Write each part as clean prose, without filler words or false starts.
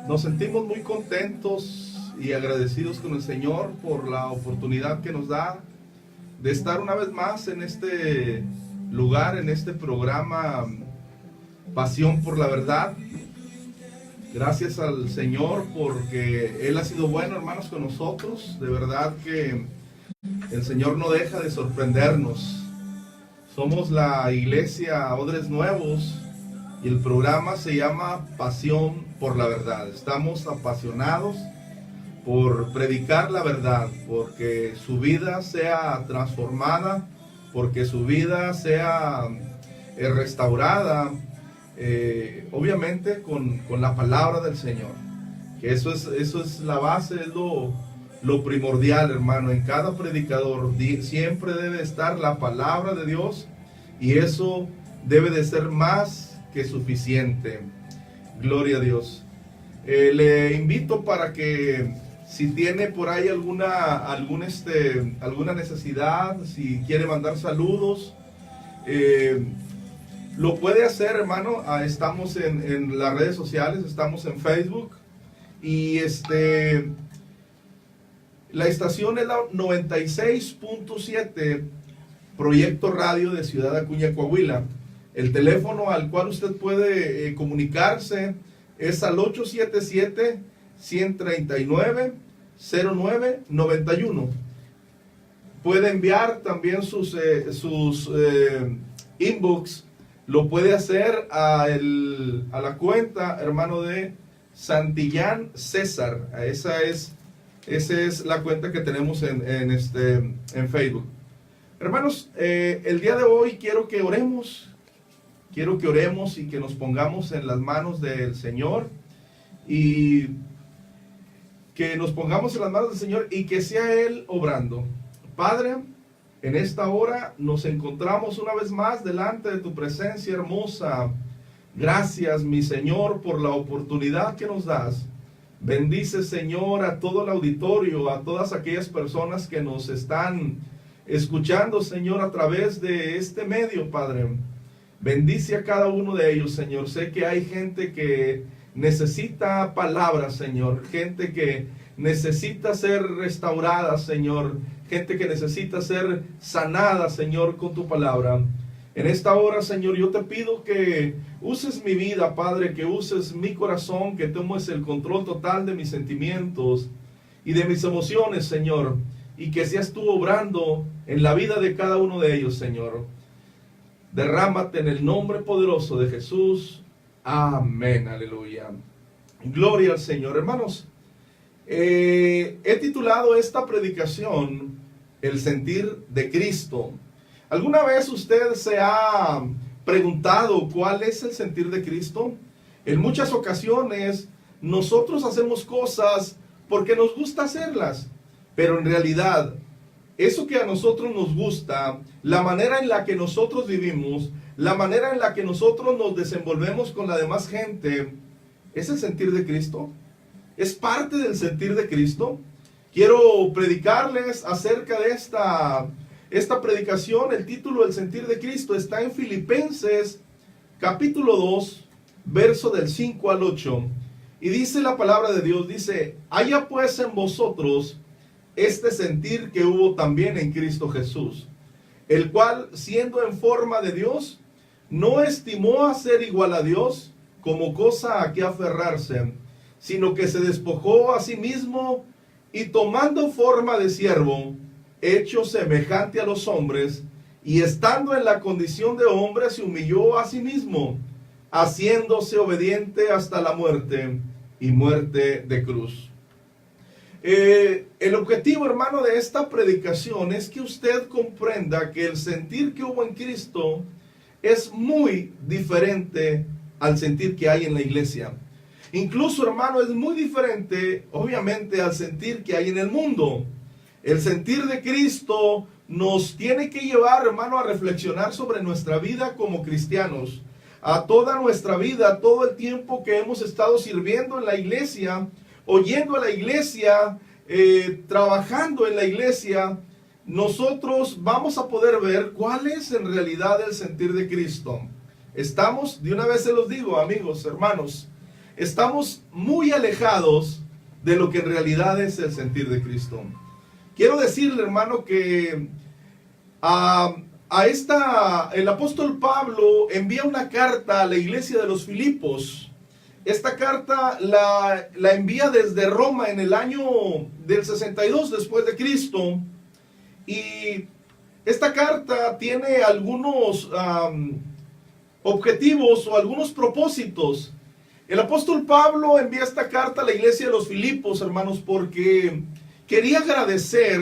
Nos sentimos muy contentos y agradecidos con el Señor por la oportunidad que nos da de estar una vez más en este lugar, en este programa Pasión por la Verdad. Gracias al Señor porque Él ha sido bueno, hermanos, con nosotros. De verdad que el Señor no deja de sorprendernos. Somos la iglesia Odres Nuevos y el programa se llama Pasión por la Verdad. Estamos apasionados por predicar la verdad, porque su vida sea transformada, porque su vida sea restaurada, obviamente con la palabra del Señor. Que eso es la base, es lo primordial, hermano. En cada predicador siempre debe estar la palabra de Dios, y eso debe de ser más que suficiente. Gloria a Dios. Le invito para que si tiene por ahí alguna necesidad, si quiere mandar saludos, lo puede hacer, hermano. Estamos en las redes sociales, estamos en Facebook, y la estación es la 96.7 Proyecto Radio de Ciudad Acuña, Coahuila. El teléfono al cual usted puede comunicarse es al 877-139-0991. Puede enviar también sus inbox. Lo puede hacer a la cuenta, hermano, de Santillán César. Esa es la cuenta que tenemos en Facebook. Hermanos, el día de hoy quiero que oremos y que nos pongamos en las manos del Señor, y que nos pongamos en las manos del Señor y que sea Él obrando. Padre, en esta hora nos encontramos una vez más delante de tu presencia hermosa. Gracias, mi Señor, por la oportunidad que nos das. Bendice, Señor, a todo el auditorio, a todas aquellas personas que nos están escuchando, Señor, a través de este medio, Padre. Bendice a cada uno de ellos, Señor. Sé que hay gente que necesita palabras, Señor. Gente que necesita ser restaurada, Señor. Gente que necesita ser sanada, Señor, con tu palabra. En esta hora, Señor, yo te pido que uses mi vida, Padre, que uses mi corazón, que tomes el control total de mis sentimientos y de mis emociones, Señor. Y que seas tú obrando en la vida de cada uno de ellos, Señor. Derrámate en el nombre poderoso de Jesús. Amén, aleluya. Gloria al Señor. Hermanos, he titulado esta predicación El sentir de Cristo. ¿Alguna vez usted se ha preguntado cuál es el sentir de Cristo? En muchas ocasiones nosotros hacemos cosas porque nos gusta hacerlas, pero en realidad eso que a nosotros nos gusta, la manera en la que nosotros vivimos, la manera en la que nosotros nos desenvolvemos con la demás gente, ¿es el sentir de Cristo? ¿Es parte del sentir de Cristo? Quiero predicarles acerca de esta predicación. El título, El sentir de Cristo, está en Filipenses capítulo 2, verso del 5 al 8. Y dice la palabra de Dios, dice: haya pues en vosotros este sentir que hubo también en Cristo Jesús, el cual, siendo en forma de Dios, no estimó a ser igual a Dios como cosa a que aferrarse, sino que se despojó a sí mismo, y tomando forma de siervo, hecho semejante a los hombres, y estando en la condición de hombre, se humilló a sí mismo, haciéndose obediente hasta la muerte, y muerte de cruz. El objetivo, hermano, de esta predicación es que usted comprenda que el sentir que hubo en Cristo es muy diferente al sentir que hay en la iglesia. Incluso, hermano, es muy diferente, obviamente, al sentir que hay en el mundo. El sentir de Cristo nos tiene que llevar, hermano, a reflexionar sobre nuestra vida como cristianos. A toda nuestra vida, todo el tiempo que hemos estado sirviendo en la iglesia, oyendo a la iglesia, trabajando en la iglesia, nosotros vamos a poder ver cuál es en realidad el sentir de Cristo. Estamos, de una vez se los digo, amigos, hermanos, estamos muy alejados de lo que en realidad es el sentir de Cristo. Quiero decirle, hermano, que el apóstol Pablo envía una carta a la iglesia de los Filipos. Esta carta la envía desde Roma en el año del 62 después de Cristo. Y esta carta tiene algunos objetivos o algunos propósitos. El apóstol Pablo envía esta carta a la iglesia de los Filipos, hermanos, porque quería agradecer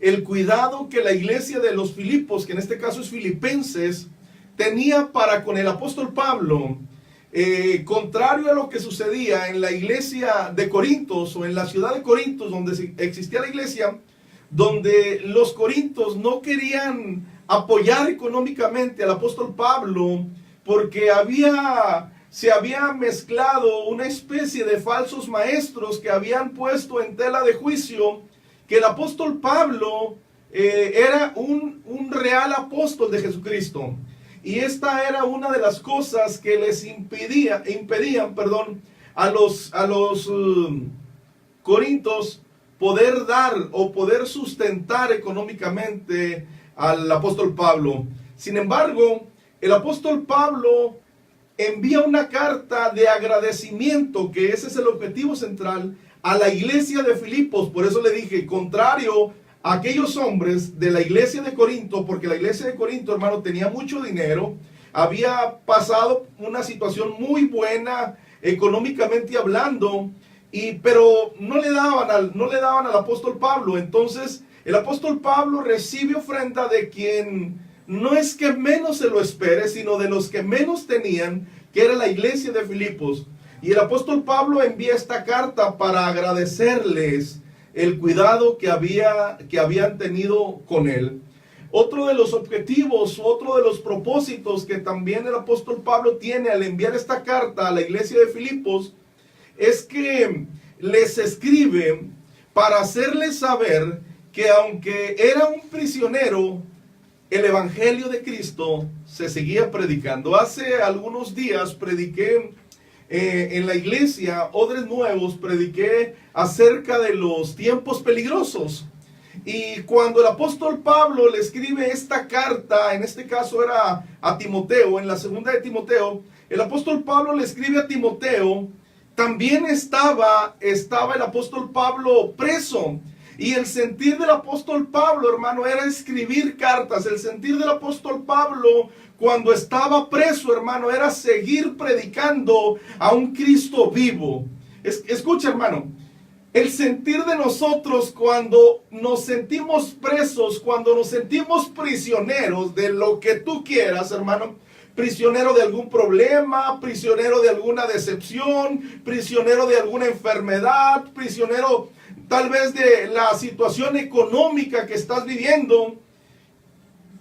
el cuidado que la iglesia de los Filipos, que en este caso es Filipenses, tenía para con el apóstol Pablo, contrario a lo que sucedía en la iglesia de Corintos o en la ciudad de Corintos, donde existía la iglesia, donde los corintios no querían apoyar económicamente al apóstol Pablo, porque se había mezclado una especie de falsos maestros que habían puesto en tela de juicio que el apóstol Pablo era un real apóstol de Jesucristo. Y esta era una de las cosas que les impedían a los corintios poder dar o poder sustentar económicamente al apóstol Pablo. Sin embargo, el apóstol Pablo envía una carta de agradecimiento, que ese es el objetivo central, a la iglesia de Filipos. Por eso le dije, contrario a aquellos hombres de la iglesia de Corinto, porque la iglesia de Corinto, hermano, tenía mucho dinero, había pasado una situación muy buena económicamente hablando, pero no le daban al apóstol Pablo. Entonces el apóstol Pablo recibe ofrenda de quien no es que menos se lo espere, sino de los que menos tenían, que era la iglesia de Filipos. Y el apóstol Pablo envía esta carta para agradecerles el cuidado que habían tenido con él. Otro de los objetivos, otro de los propósitos que también el apóstol Pablo tiene al enviar esta carta a la iglesia de Filipos, es que les escribe para hacerles saber que aunque era un prisionero, el evangelio de Cristo se seguía predicando. Hace algunos días prediqué en la iglesia Odres Nuevos, prediqué acerca de los tiempos peligrosos. Y cuando el apóstol Pablo le escribe esta carta, en este caso era a Timoteo, en la segunda de Timoteo, el apóstol Pablo le escribe a Timoteo. También estaba el apóstol Pablo preso. Y el sentir del apóstol Pablo, hermano, era escribir cartas. El sentir del apóstol Pablo cuando estaba preso, hermano, era seguir predicando a un Cristo vivo. Escucha, hermano, el sentir de nosotros cuando nos sentimos presos, cuando nos sentimos prisioneros de lo que tú quieras, hermano, prisionero de algún problema, prisionero de alguna decepción, prisionero de alguna enfermedad, prisionero tal vez de la situación económica que estás viviendo.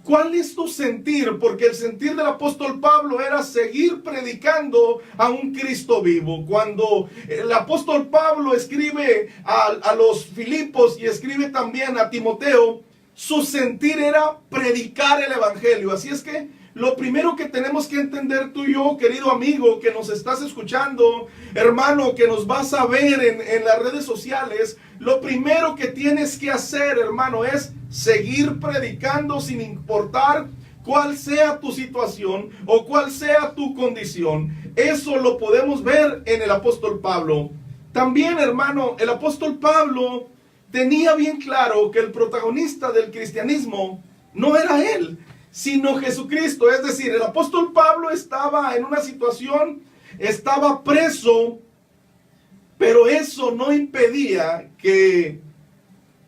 ¿Cuál es tu sentir? Porque el sentir del apóstol Pablo era seguir predicando a un Cristo vivo. Cuando el apóstol Pablo escribe a los Filipos y escribe también a Timoteo, su sentir era predicar el evangelio. Así es que lo primero que tenemos que entender tú y yo, querido amigo, que nos estás escuchando, hermano, que nos vas a ver en las redes sociales, lo primero que tienes que hacer, hermano, es seguir predicando sin importar cuál sea tu situación o cuál sea tu condición. Eso lo podemos ver en el apóstol Pablo. También, hermano, el apóstol Pablo tenía bien claro que el protagonista del cristianismo no era él, sino Jesucristo. Es decir, el apóstol Pablo estaba en una situación, estaba preso, pero eso no impedía que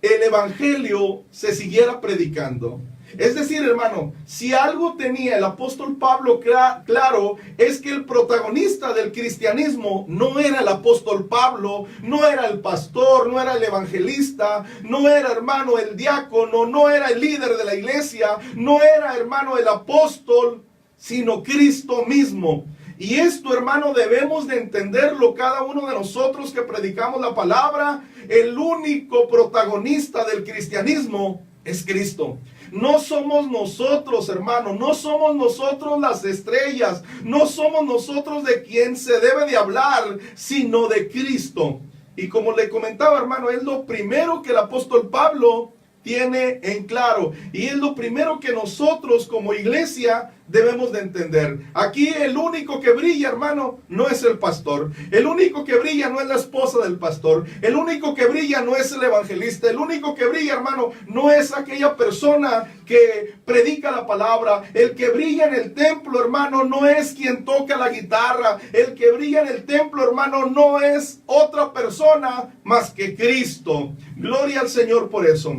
el evangelio se siguiera predicando. Es decir, hermano, si algo tenía el apóstol Pablo claro, es que el protagonista del cristianismo no era el apóstol Pablo, no era el pastor, no era el evangelista, no era, hermano, el diácono, no era el líder de la iglesia, no era, hermano, el apóstol, sino Cristo mismo. Y esto, hermano, debemos de entenderlo cada uno de nosotros que predicamos la palabra. El único protagonista del cristianismo es Cristo. No somos nosotros, hermano, no somos nosotros las estrellas, no somos nosotros de quien se debe de hablar, sino de Cristo. Y como le comentaba, hermano, es lo primero que el apóstol Pablo tiene en claro, y es lo primero que nosotros como iglesia debemos de entender. Aquí el único que brilla, hermano, no es el pastor. El único que brilla no es la esposa del pastor. El único que brilla no es el evangelista. El único que brilla, hermano, no es aquella persona que predica la palabra. El que brilla en el templo, hermano, no es quien toca la guitarra. El que brilla en el templo, hermano, no es otra persona más que Cristo. Gloria al Señor por eso.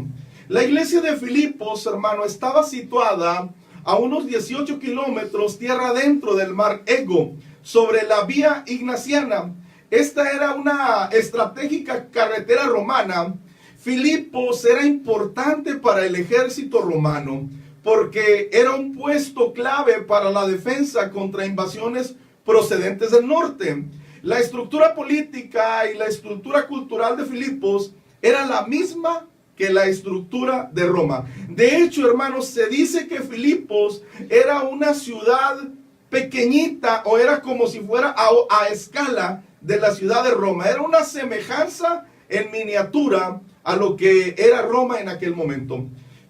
La iglesia de Filipos, hermano, estaba situada a unos 18 kilómetros tierra adentro del mar Ego, sobre la vía ignaciana. Esta era una estratégica carretera romana. Filipos era importante para el ejército romano, porque era un puesto clave para la defensa contra invasiones procedentes del norte. La estructura política y la estructura cultural de Filipos era la misma que la estructura de Roma. De hecho, hermanos, se dice que Filipos era una ciudad pequeñita, o era como si fuera a escala de la ciudad de Roma. Era una semejanza en miniatura a lo que era Roma en aquel momento.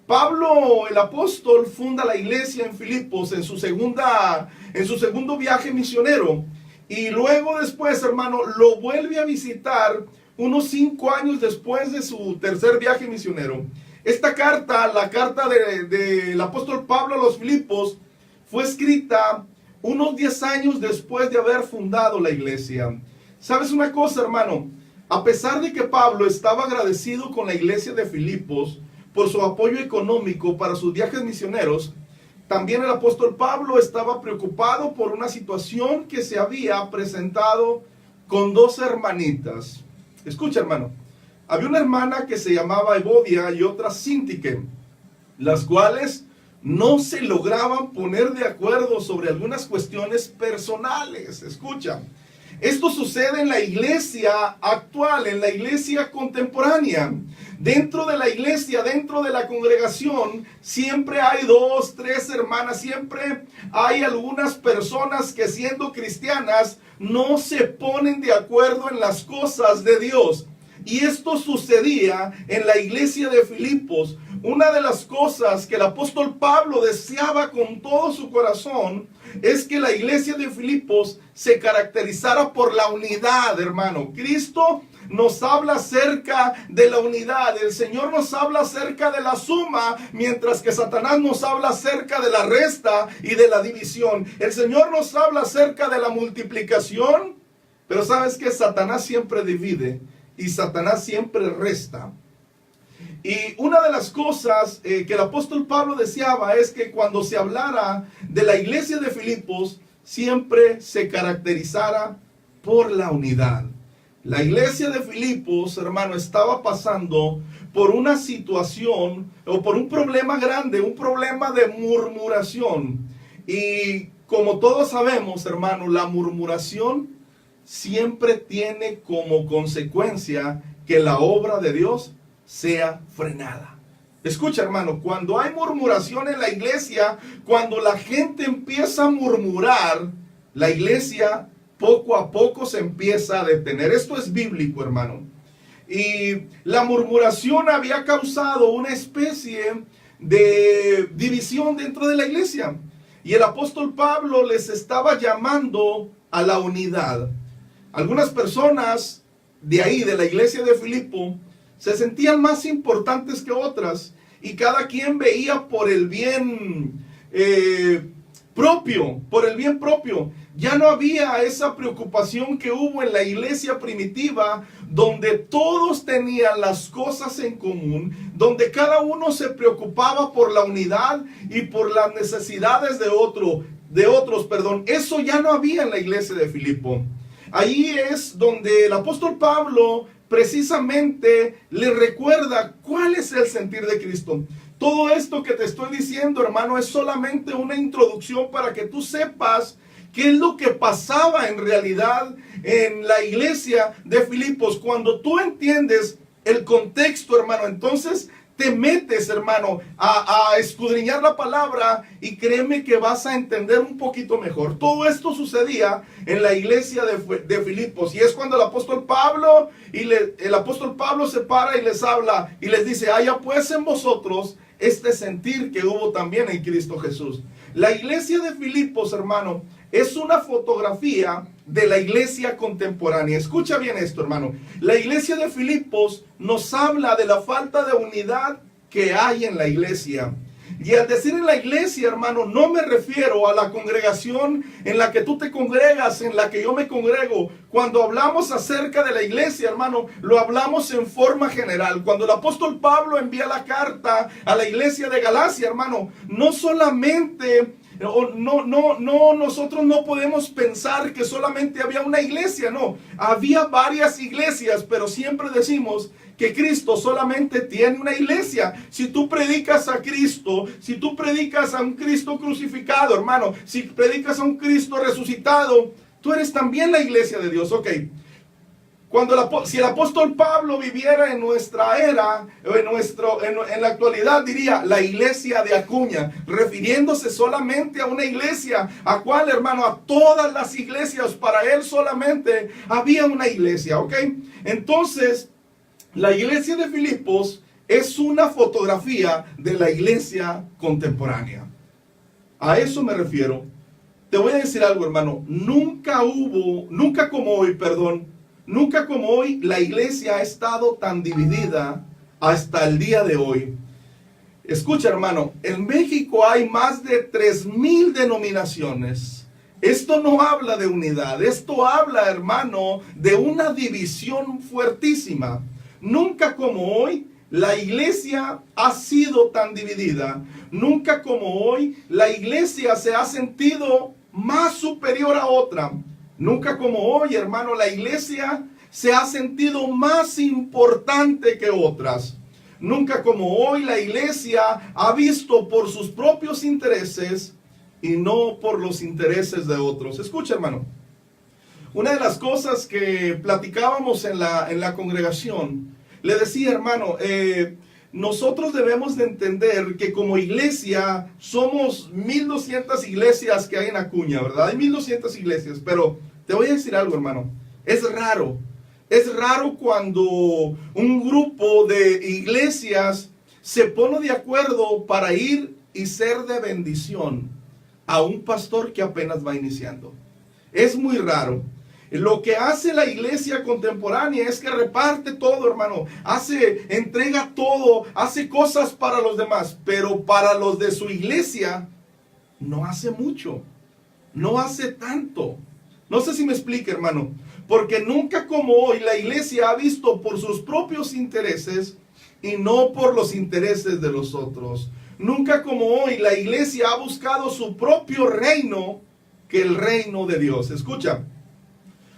Pablo, el apóstol, funda la iglesia en Filipos en su segundo viaje misionero. Y luego después, hermano, lo vuelve a visitar unos 5 años después de su tercer viaje misionero. Esta carta, la carta del apóstol Pablo a los Filipos, fue escrita unos 10 años después de haber fundado la iglesia. ¿Sabes una cosa, hermano? A pesar de que Pablo estaba agradecido con la iglesia de Filipos por su apoyo económico para sus viajes misioneros, también el apóstol Pablo estaba preocupado por una situación que se había presentado con 2 hermanitas. Escucha, hermano, había una hermana que se llamaba Evodia y otra Síntique, las cuales no se lograban poner de acuerdo sobre algunas cuestiones personales. Escucha, esto sucede en la iglesia actual, en la iglesia contemporánea. Dentro de la iglesia, dentro de la congregación, siempre hay 2, 3 hermanas, siempre hay algunas personas que, siendo cristianas, no se ponen de acuerdo en las cosas de Dios. Y esto sucedía en la iglesia de Filipos. Una de las cosas que el apóstol Pablo deseaba con todo su corazón es que la iglesia de Filipos se caracterizara por la unidad, hermano. Cristo nos habla acerca de la unidad. El Señor nos habla acerca de la suma, mientras que Satanás nos habla acerca de la resta y de la división. El Señor nos habla acerca de la multiplicación, pero ¿sabes qué? Satanás siempre divide y Satanás siempre resta. Y una de las cosas que el apóstol Pablo deseaba es que cuando se hablara de la iglesia de Filipos, siempre se caracterizara por la unidad. La iglesia de Filipos, hermano, estaba pasando por una situación o por un problema grande, un problema de murmuración. Y como todos sabemos, hermano, la murmuración siempre tiene como consecuencia que la obra de Dios sea frenada. Escucha, hermano, cuando hay murmuración en la iglesia, cuando la gente empieza a murmurar, la iglesia poco a poco se empieza a detener. Esto es bíblico, hermano. Y la murmuración había causado una especie de división dentro de la iglesia. Y el apóstol Pablo les estaba llamando a la unidad. Algunas personas de ahí, de la iglesia de Filipo, se sentían más importantes que otras. Y cada quien veía por el bien propio, por el bien propio. Ya no había esa preocupación que hubo en la iglesia primitiva, donde todos tenían las cosas en común, donde cada uno se preocupaba por la unidad y por las necesidades de otros. Eso ya no había en la iglesia de Filipo. Ahí es donde el apóstol Pablo precisamente le recuerda cuál es el sentir de Cristo. Todo esto que te estoy diciendo, hermano, es solamente una introducción para que tú sepas qué es lo que pasaba en realidad en la iglesia de Filipos. Cuando tú entiendes el contexto, hermano, entonces te metes, hermano, a escudriñar la palabra y créeme que vas a entender un poquito mejor. Todo esto sucedía en la iglesia de Filipos, y es cuando el apóstol Pablo se para y les habla y les dice: haya pues en vosotros este sentir que hubo también en Cristo Jesús. La iglesia de Filipos, hermano, es una fotografía de la iglesia contemporánea. Escucha bien esto, hermano. La iglesia de Filipos nos habla de la falta de unidad que hay en la iglesia. Y al decir en la iglesia, hermano, no me refiero a la congregación en la que tú te congregas, en la que yo me congrego. Cuando hablamos acerca de la iglesia, hermano, lo hablamos en forma general. Cuando el apóstol Pablo envía la carta a la iglesia de Galacia, hermano, no solamente... nosotros no podemos pensar que solamente había una iglesia, no. Había varias iglesias, pero siempre decimos que Cristo solamente tiene una iglesia. Si tú predicas a Cristo, si tú predicas a un Cristo crucificado, hermano, si predicas a un Cristo resucitado, tú eres también la iglesia de Dios, ok. Si el apóstol Pablo viviera en nuestra era, en la actualidad, diría la iglesia de Acuña, refiriéndose solamente a una iglesia. ¿A cuál, hermano? A todas las iglesias. Para él solamente había una iglesia, ¿ok? Entonces, la iglesia de Filipos es una fotografía de la iglesia contemporánea. A eso me refiero. Te voy a decir algo, hermano. Nunca como hoy la iglesia ha estado tan dividida hasta el día de hoy. Escucha, hermano, en México hay más de 3,000 denominaciones. Esto no habla de unidad, esto habla, hermano, de una división fuertísima. Nunca como hoy la iglesia ha sido tan dividida. Nunca como hoy la iglesia se ha sentido más superior a otra. Nunca como hoy, hermano, la iglesia se ha sentido más importante que otras. Nunca como hoy la iglesia ha visto por sus propios intereses y no por los intereses de otros. Escucha, hermano. Una de las cosas que platicábamos en la congregación, le decía, hermano, nosotros debemos de entender que como iglesia somos 1,200 iglesias que hay en Acuña, ¿verdad? Hay 1,200 iglesias, pero te voy a decir algo, hermano. Es raro cuando un grupo de iglesias se pone de acuerdo para ir y ser de bendición a un pastor que apenas va iniciando. Es muy raro. Lo que hace la iglesia contemporánea es que reparte todo, hermano. Entrega todo, hace cosas para los demás, pero para los de su iglesia no hace mucho, no hace tanto. No sé si me explique, hermano, porque nunca como hoy la iglesia ha visto por sus propios intereses y no por los intereses de los otros. Nunca como hoy la iglesia ha buscado su propio reino que el reino de Dios. Escucha.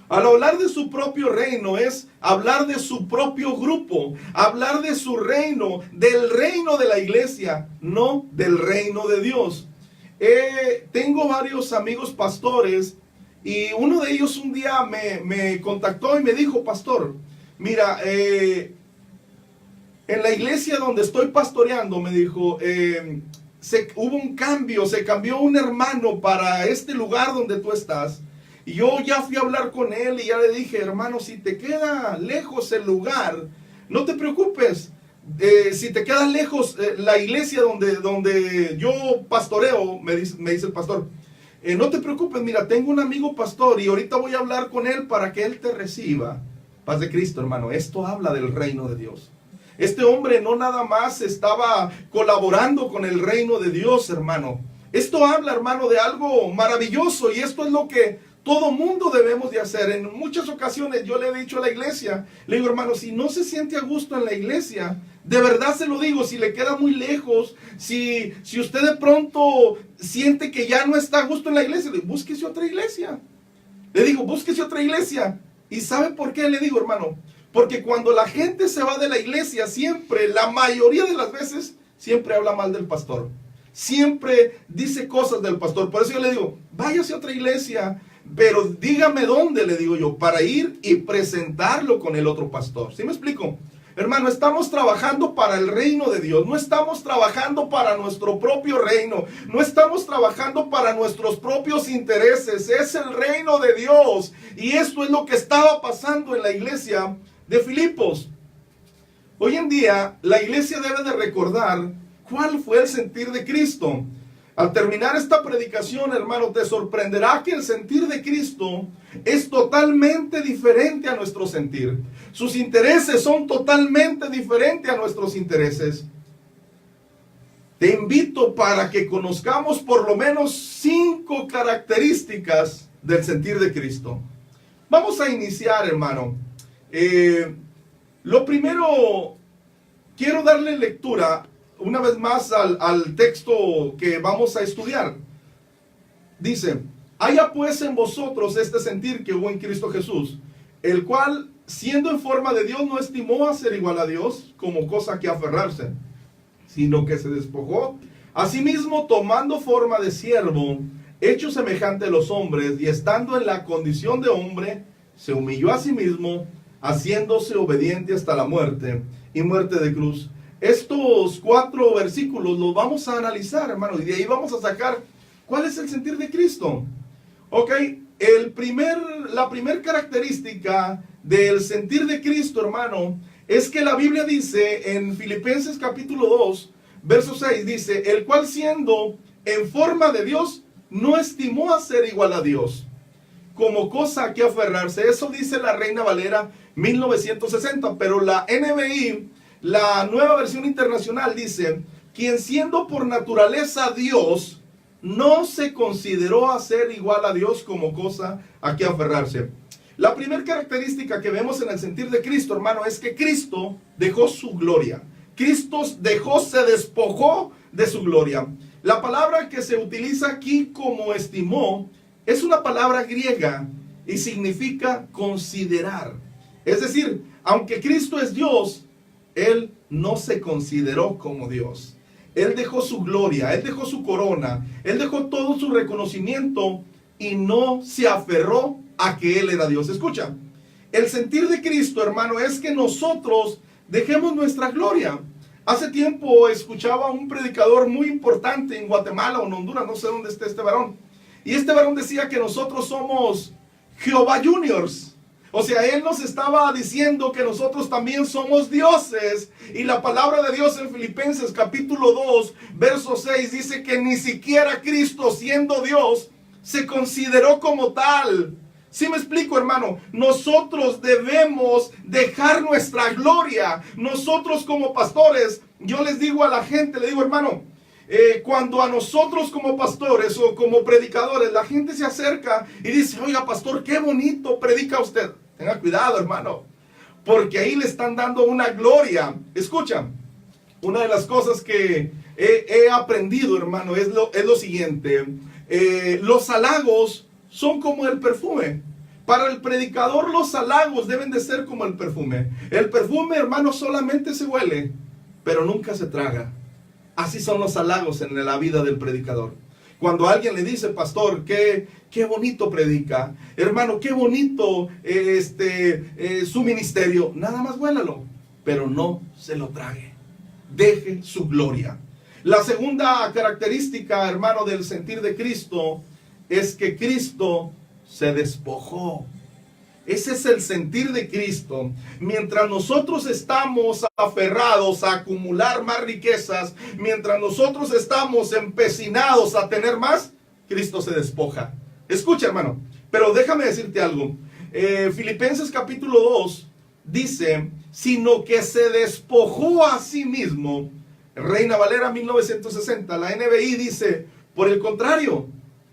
Al hablar de su propio reino es hablar de su propio grupo, hablar de su reino, del reino de la iglesia, no del reino de Dios. Tengo varios amigos pastores y uno de ellos un día me contactó y me dijo: pastor, mira, en la iglesia donde estoy pastoreando, me dijo, hubo un cambio, se cambió un hermano para este lugar donde tú estás. Y yo ya fui a hablar con él y ya le dije: hermano, si te queda lejos el lugar, no te preocupes. Si te queda lejos la iglesia donde yo pastoreo, me dice el pastor, no te preocupes, mira, tengo un amigo pastor y ahorita voy a hablar con él para que él te reciba. Paz de Cristo, hermano. Esto habla del reino de Dios. Este hombre no nada más estaba colaborando con el reino de Dios, hermano. Esto habla, hermano, de algo maravilloso, y esto es lo que todo mundo debemos de hacer. En muchas ocasiones yo le he dicho a la iglesia, le digo: hermano, si no se siente a gusto en la iglesia, de verdad se lo digo, si le queda muy lejos, si usted de pronto siente que ya no está a gusto en la iglesia, búsquese otra iglesia. Le digo, búsquese otra iglesia. ¿Y sabe por qué le digo, hermano? Porque cuando la gente se va de la iglesia, siempre, la mayoría de las veces, siempre habla mal del pastor. Siempre dice cosas del pastor. Por eso yo le digo, váyase a otra iglesia, pero dígame dónde, le digo yo, para ir y presentarlo con el otro pastor. ¿Sí me explico? Hermano, estamos trabajando para el reino de Dios. No estamos trabajando para nuestro propio reino. No estamos trabajando para nuestros propios intereses. Es el reino de Dios. Y esto es lo que estaba pasando en la iglesia de Filipos. Hoy en día, la iglesia debe de recordar cuál fue el sentir de Cristo. Al terminar esta predicación, hermano, te sorprenderá que el sentir de Cristo es totalmente diferente a nuestro sentir. Sus intereses son totalmente diferentes a nuestros intereses. Te invito para que conozcamos por lo menos 5 características del sentir de Cristo. Vamos a iniciar, hermano. Lo primero, quiero darle lectura una vez más al texto que vamos a estudiar. Dice: haya pues en vosotros este sentir que hubo en Cristo Jesús, el cual, siendo en forma de Dios, no estimó a ser igual a Dios como cosa que aferrarse, sino que se despojó a sí mismo, tomando forma de siervo, hecho semejante a los hombres, y estando en la condición de hombre, se humilló a sí mismo, haciéndose obediente hasta la muerte, y muerte de cruz. Estos 4 versículos los vamos a analizar, hermano, y de ahí vamos a sacar cuál es el sentir de Cristo. Ok, la primer característica del sentir de Cristo, hermano, es que la Biblia dice en Filipenses capítulo 2, verso 6, dice: el cual, siendo en forma de Dios, no estimó a ser igual a Dios como cosa a que aferrarse. Eso dice la Reina Valera 1960, pero la NBI, la Nueva Versión Internacional, dice: quien siendo por naturaleza Dios, no se consideró a ser igual a Dios como cosa a que aferrarse. La primera característica que vemos en el sentir de Cristo, hermano, es que Cristo dejó su gloria. Cristo se despojó de su gloria. La palabra que se utiliza aquí como estimó es una palabra griega y significa considerar. Es decir, aunque Cristo es Dios, Él no se consideró como Dios. Él dejó su gloria, Él dejó su corona, Él dejó todo su reconocimiento y no se aferró a que Él era Dios. Escucha, el sentir de Cristo, hermano, es que nosotros dejemos nuestra gloria. Hace tiempo escuchaba a un predicador muy importante en Guatemala o en Honduras, no sé dónde esté este varón. Y este varón decía que nosotros somos Jehová Juniors. O sea, él nos estaba diciendo que nosotros también somos dioses. Y la palabra de Dios en Filipenses capítulo 2, verso 6 dice que ni siquiera Cristo, siendo Dios, se consideró como tal. ¿Sí me explico, hermano? Nosotros debemos dejar nuestra gloria. Nosotros como pastores, yo les digo a la gente, le digo, hermano, cuando a nosotros como pastores o como predicadores, la gente se acerca y dice: oiga, pastor, qué bonito predica usted. Tenga cuidado, hermano, porque ahí le están dando una gloria. Escucha, una de las cosas que he aprendido, hermano, es lo siguiente. Los halagos son como el perfume. Para el predicador, los halagos deben de ser como el perfume. El perfume, hermano, solamente se huele, pero nunca se traga. Así son los halagos en la vida del predicador. Cuando alguien le dice: pastor, qué bonito predica, hermano, qué bonito su ministerio, nada más huélalo, pero no se lo trague. Deje su gloria. La segunda característica, hermano, del sentir de Cristo es que Cristo se despojó. Ese es el sentir de Cristo. Mientras nosotros estamos aferrados a acumular más riquezas, mientras nosotros estamos empecinados a tener más, Cristo se despoja. Escucha, hermano, pero déjame decirte algo. Filipenses capítulo 2 dice: sino que se despojó a sí mismo. Reina Valera 1960. La NBI dice: por el contrario,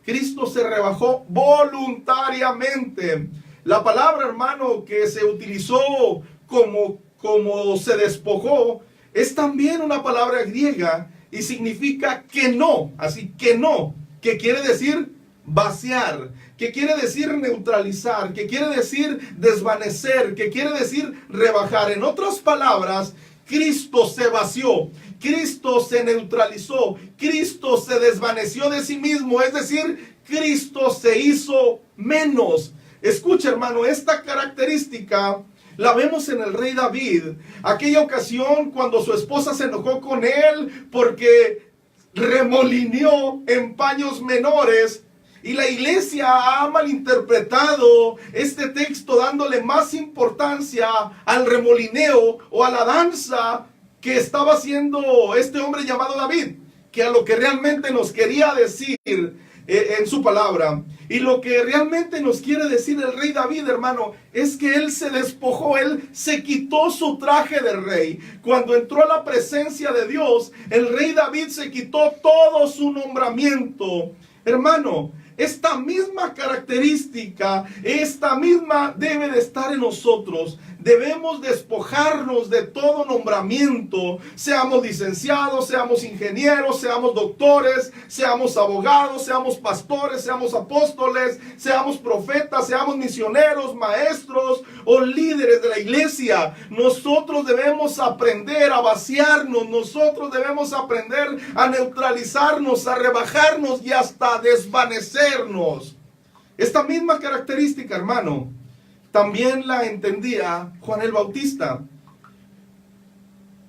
Cristo se rebajó voluntariamente. La palabra, hermano, que se utilizó como se despojó, es también una palabra griega y significa que no, así que no, que quiere decir vaciar, que quiere decir neutralizar, que quiere decir desvanecer, que quiere decir rebajar. En otras palabras, Cristo se vació, Cristo se neutralizó, Cristo se desvaneció de sí mismo, es decir, Cristo se hizo menos. Escucha, hermano, esta característica la vemos en el rey David. Aquella ocasión cuando su esposa se enojó con él porque remolineó en paños menores. Y la iglesia ha malinterpretado este texto dándole más importancia al remolineo o a la danza que estaba haciendo este hombre llamado David, que a lo que realmente nos quería decir en su palabra. Y lo que realmente nos quiere decir el rey David, hermano, es que él se despojó, él se quitó su traje de rey. Cuando entró a la presencia de Dios, el rey David se quitó todo su nombramiento. Hermano, esta misma característica, esta misma debe de estar en nosotros. Debemos despojarnos de todo nombramiento, seamos licenciados, seamos ingenieros, seamos doctores, seamos abogados, seamos pastores, seamos apóstoles, seamos profetas, seamos misioneros, maestros o líderes de la iglesia. Nosotros debemos aprender a vaciarnos, nosotros debemos aprender a neutralizarnos, a rebajarnos y hasta desvanecernos. Esta misma característica, hermano, también la entendía Juan el Bautista.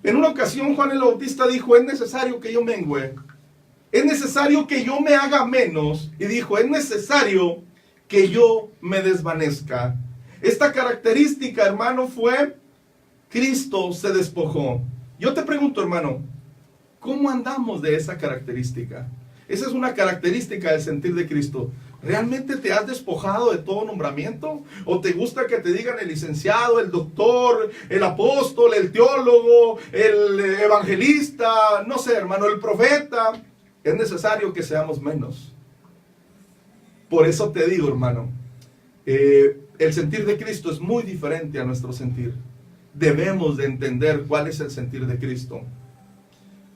En una ocasión Juan el Bautista dijo: es necesario que yo mengüe, es necesario que yo me haga menos. Y dijo: es necesario que yo me desvanezca. Esta característica, hermano, fue: Cristo se despojó. Yo te pregunto, hermano, ¿cómo andamos de esa característica? Esa es una característica del sentir de Cristo. ¿Realmente te has despojado de todo nombramiento? ¿O te gusta que te digan el licenciado, el doctor, el apóstol, el teólogo, el evangelista, no sé, hermano, el profeta? Es necesario que seamos menos. Por eso te digo, hermano, el sentir de Cristo es muy diferente a nuestro sentir. Debemos de entender cuál es el sentir de Cristo.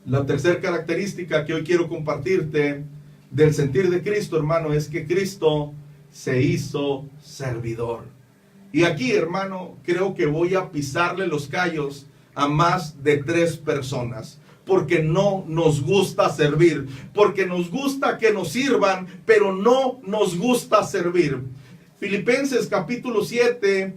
La tercera característica que hoy quiero compartirte del sentir de Cristo, hermano, es que Cristo se hizo servidor. Y aquí, hermano, creo que voy a pisarle los callos a más de 3 personas. Porque no nos gusta servir. Porque nos gusta que nos sirvan, pero no nos gusta servir. Filipenses capítulo 7,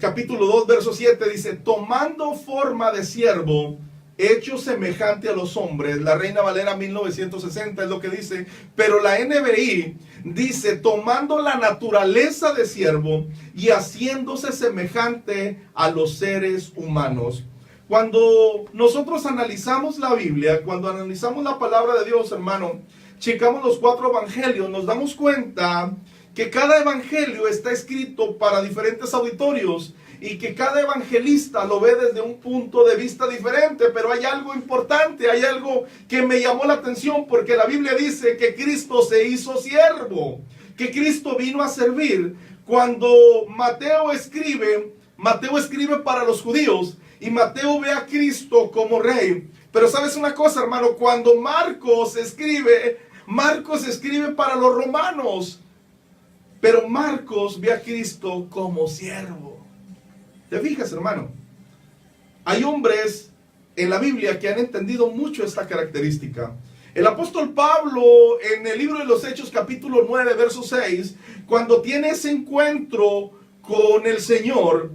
capítulo 2, verso 7 dice: tomando forma de siervo, hecho semejante a los hombres. La Reina Valera 1960 es lo que dice, pero la NBI dice: tomando la naturaleza de siervo y haciéndose semejante a los seres humanos. Cuando nosotros analizamos la Biblia, cuando analizamos la palabra de Dios, hermano, checamos los 4 evangelios, nos damos cuenta que cada evangelio está escrito para diferentes auditorios y que cada evangelista lo ve desde un punto de vista diferente. Pero hay algo importante, hay algo que me llamó la atención, porque la Biblia dice que Cristo se hizo siervo, que Cristo vino a servir. Cuando Mateo escribe para los judíos y Mateo ve a Cristo como rey. Pero sabes una cosa, hermano, cuando Marcos escribe para los romanos, pero Marcos ve a Cristo como siervo. ¿Te fijas, hermano? Hay hombres en la Biblia que han entendido mucho esta característica. El apóstol Pablo, en el libro de los Hechos, capítulo 9, verso 6, cuando tiene ese encuentro con el Señor,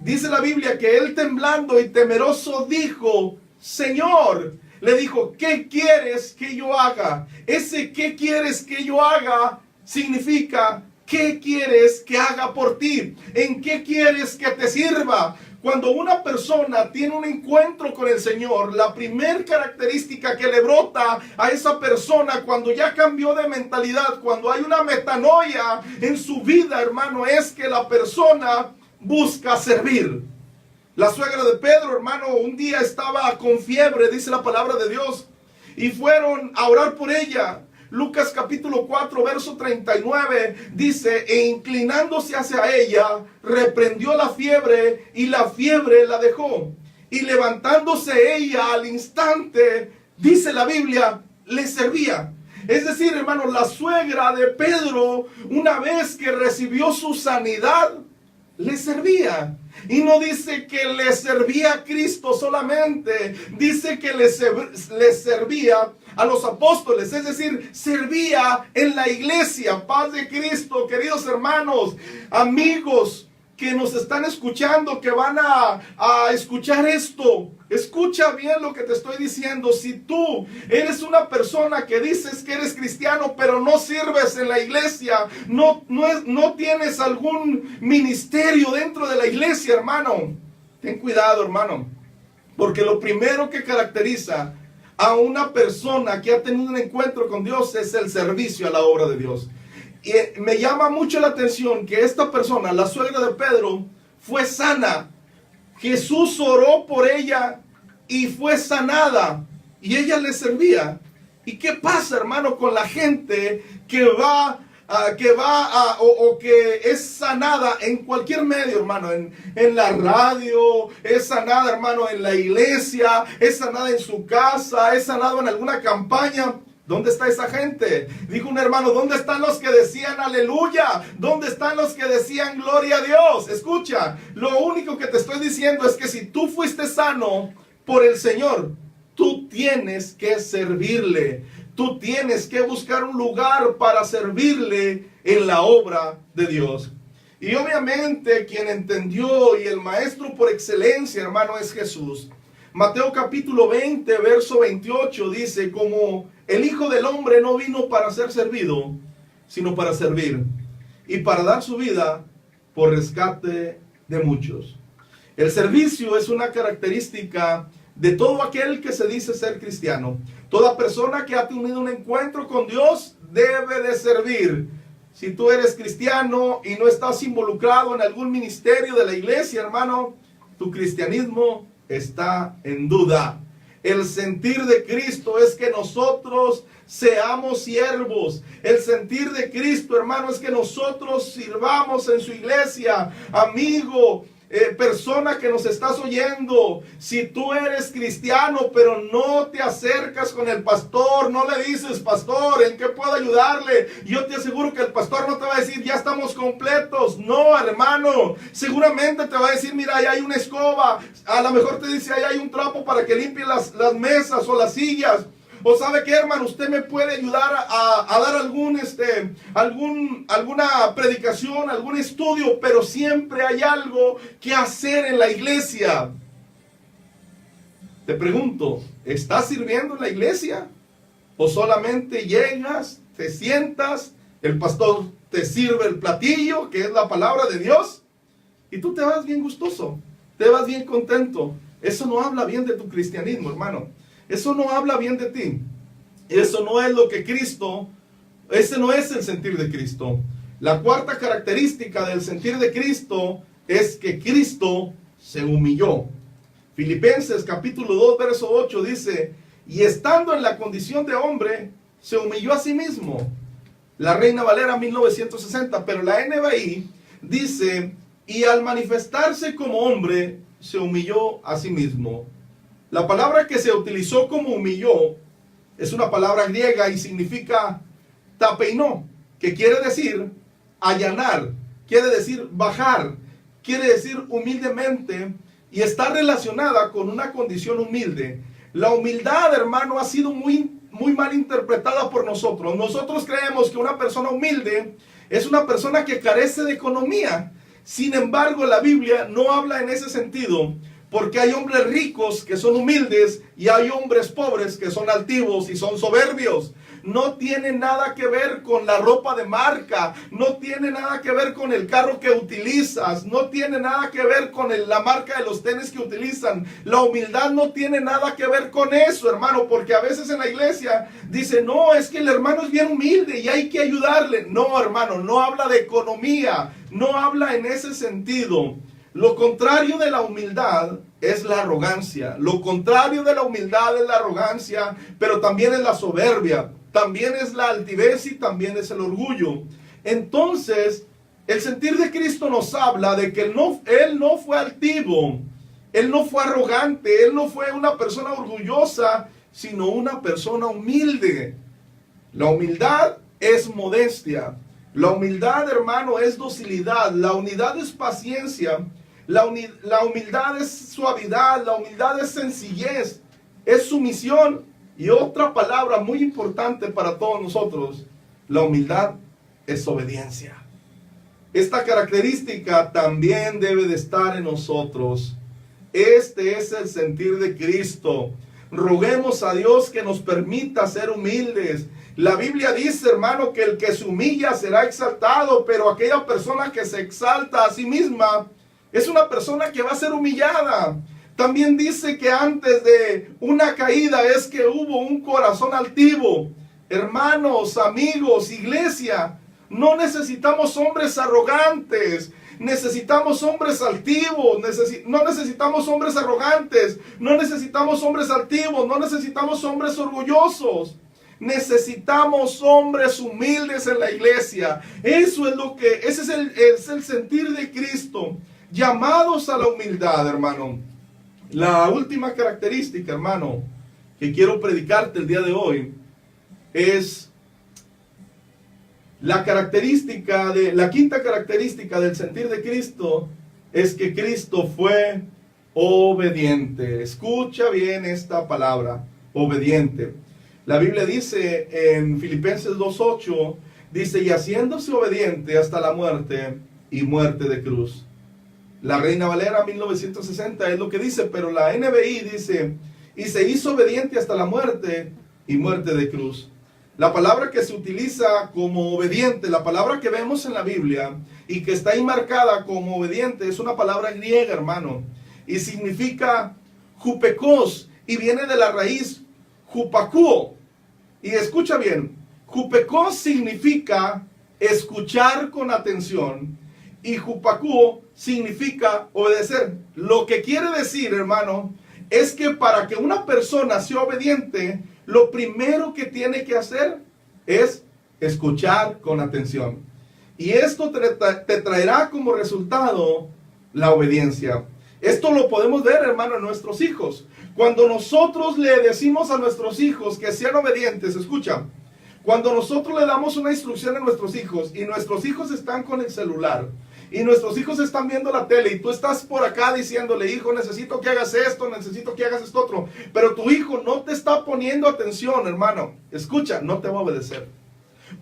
dice la Biblia que él, temblando y temeroso, dijo: Señor, le dijo, ¿qué quieres que yo haga? Ese ¿qué quieres que yo haga? Significa: ¿qué quieres que haga por ti? ¿En qué quieres que te sirva? Cuando una persona tiene un encuentro con el Señor, la primera característica que le brota a esa persona cuando ya cambió de mentalidad, cuando hay una metanoia en su vida, hermano, es que la persona busca servir. La suegra de Pedro, hermano, un día estaba con fiebre, dice la palabra de Dios, y fueron a orar por ella. Lucas capítulo 4, verso 39 dice: e inclinándose hacia ella, reprendió la fiebre y la fiebre la dejó. Y levantándose ella al instante, dice la Biblia, le servía. Es decir, hermano, la suegra de Pedro, una vez que recibió su sanidad, le servía. Y no dice que le servía a Cristo solamente, dice que le servía a los apóstoles, es decir, servía en la iglesia. Paz de Cristo, queridos hermanos, amigos, que nos están escuchando, que van a escuchar esto, escucha bien lo que te estoy diciendo. Si tú eres una persona que dices que eres cristiano, pero no sirves en la iglesia, no tienes algún ministerio dentro de la iglesia, hermano, ten cuidado, hermano, porque lo primero que caracteriza a una persona que ha tenido un encuentro con Dios es el servicio a la obra de Dios. Y me llama mucho la atención que esta persona, la suegra de Pedro, fue sana. Jesús oró por ella y fue sanada. Y ella le servía. ¿Y qué pasa, hermano, con la gente que que es sanada en cualquier medio, hermano? En la radio, es sanada, hermano, en la iglesia, es sanada en su casa, es sanado en alguna campaña. ¿Dónde está esa gente? Dijo un hermano, ¿dónde están los que decían aleluya? ¿Dónde están los que decían gloria a Dios? Escucha, lo único que te estoy diciendo es que si tú fuiste sano por el Señor, tú tienes que servirle. Tú tienes que buscar un lugar para servirle en la obra de Dios. Y obviamente quien entendió y el maestro por excelencia, hermano, es Jesús. Mateo capítulo 20, verso 28 dice, como el Hijo del Hombre no vino para ser servido, sino para servir y para dar su vida por rescate de muchos. El servicio es una característica de todo aquel que se dice ser cristiano. Toda persona que ha tenido un encuentro con Dios debe de servir. Si tú eres cristiano y no estás involucrado en algún ministerio de la iglesia, hermano, tu cristianismo está en duda. El sentir de Cristo es que nosotros seamos siervos. El sentir de Cristo, hermano, es que nosotros sirvamos en su iglesia. Amigo, persona que nos estás oyendo, si tú eres cristiano pero no te acercas con el pastor, no le dices, pastor, ¿en qué puedo ayudarle? Yo te aseguro que el pastor no te va a decir, ya estamos completos. No, hermano, seguramente te va a decir, mira, ahí hay una escoba. A lo mejor te dice, ahí hay un trapo para que limpie las mesas o las sillas. O sabe qué, hermano, usted me puede ayudar a dar alguna predicación, algún estudio, pero siempre hay algo que hacer en la iglesia. Te pregunto, ¿estás sirviendo en la iglesia? ¿O solamente llegas, te sientas, el pastor te sirve el platillo, que es la palabra de Dios, y tú te vas bien gustoso, te vas bien contento? Eso no habla bien de tu cristianismo, hermano. Eso no habla bien de ti. Eso no es lo que Cristo, ese no es el sentir de Cristo. La cuarta característica del sentir de Cristo es que Cristo se humilló. Filipenses capítulo 2, verso 8 dice, y estando en la condición de hombre, se humilló a sí mismo. La Reina Valera 1960, pero la NBI dice, y al manifestarse como hombre, se humilló a sí mismo. La palabra que se utilizó como humilló es una palabra griega y significa tapeinó, que quiere decir allanar, quiere decir bajar, quiere decir humildemente, y está relacionada con una condición humilde. La humildad, hermano, ha sido muy mal interpretada por nosotros. Nosotros creemos que una persona humilde es una persona que carece de economía. Sin embargo, la Biblia no habla en ese sentido, porque hay hombres ricos que son humildes y hay hombres pobres que son altivos y son soberbios. No tiene nada que ver con la ropa de marca, no tiene nada que ver con el carro que utilizas, no tiene nada que ver con la marca de los tenis que utilizan. La humildad no tiene nada que ver con eso, hermano, porque a veces en la iglesia dice, no, es que el hermano es bien humilde y hay que ayudarle. No, hermano, no habla de economía, no habla en ese sentido. Lo contrario de la humildad es la arrogancia. Lo contrario de la humildad es la arrogancia, pero también es la soberbia, también es la altivez y también es el orgullo. Entonces, el sentir de Cristo nos habla de que Él no fue altivo, Él no fue arrogante, Él no fue una persona orgullosa, sino una persona humilde. La humildad es modestia. La humildad, hermano, es docilidad. La humildad es paciencia. La humildad es suavidad, la humildad es sencillez, es sumisión. Y otra palabra muy importante para todos nosotros, la humildad es obediencia. Esta característica también debe de estar en nosotros. Este es el sentir de Cristo. Roguemos a Dios que nos permita ser humildes. La Biblia dice, hermano, que el que se humilla será exaltado, pero aquella persona que se exalta a sí misma es una persona que va a ser humillada. También dice que antes de una caída es que hubo un corazón altivo. Hermanos, amigos, iglesia, no necesitamos hombres arrogantes. Necesitamos hombres altivos, no necesitamos hombres arrogantes, no necesitamos hombres altivos, no necesitamos hombres orgullosos. Necesitamos hombres humildes en la iglesia. Ese es el sentir de Cristo, llamados a la humildad, hermano. La última característica, hermano, que quiero predicarte el día de hoy es la quinta característica del sentir de Cristo es que Cristo fue obediente. Escucha bien esta palabra, obediente. La Biblia dice en Filipenses 2:8, dice, y haciéndose obediente hasta la muerte y muerte de cruz. La Reina Valera 1960 es lo que dice, pero la NBI dice, y se hizo obediente hasta la muerte y muerte de cruz. La palabra que se utiliza como obediente, la palabra que vemos en la Biblia y que está ahí marcada como obediente, es una palabra griega, hermano, y significa jupekos, y viene de la raíz jupakuo. Y escucha bien, jupekos significa escuchar con atención y jupakuo significa obedecer. Lo que quiere decir, hermano, es que para que una persona sea obediente, lo primero que tiene que hacer es escuchar con atención. Y esto te traerá como resultado la obediencia. Esto lo podemos ver, hermano, en nuestros hijos. Cuando nosotros le decimos a nuestros hijos que sean obedientes, escucha, cuando nosotros le damos una instrucción a nuestros hijos y nuestros hijos están con el celular y nuestros hijos están viendo la tele y tú estás por acá diciéndole, hijo, necesito que hagas esto, necesito que hagas esto otro, pero tu hijo no te está poniendo atención, hermano, escucha, no te va a obedecer.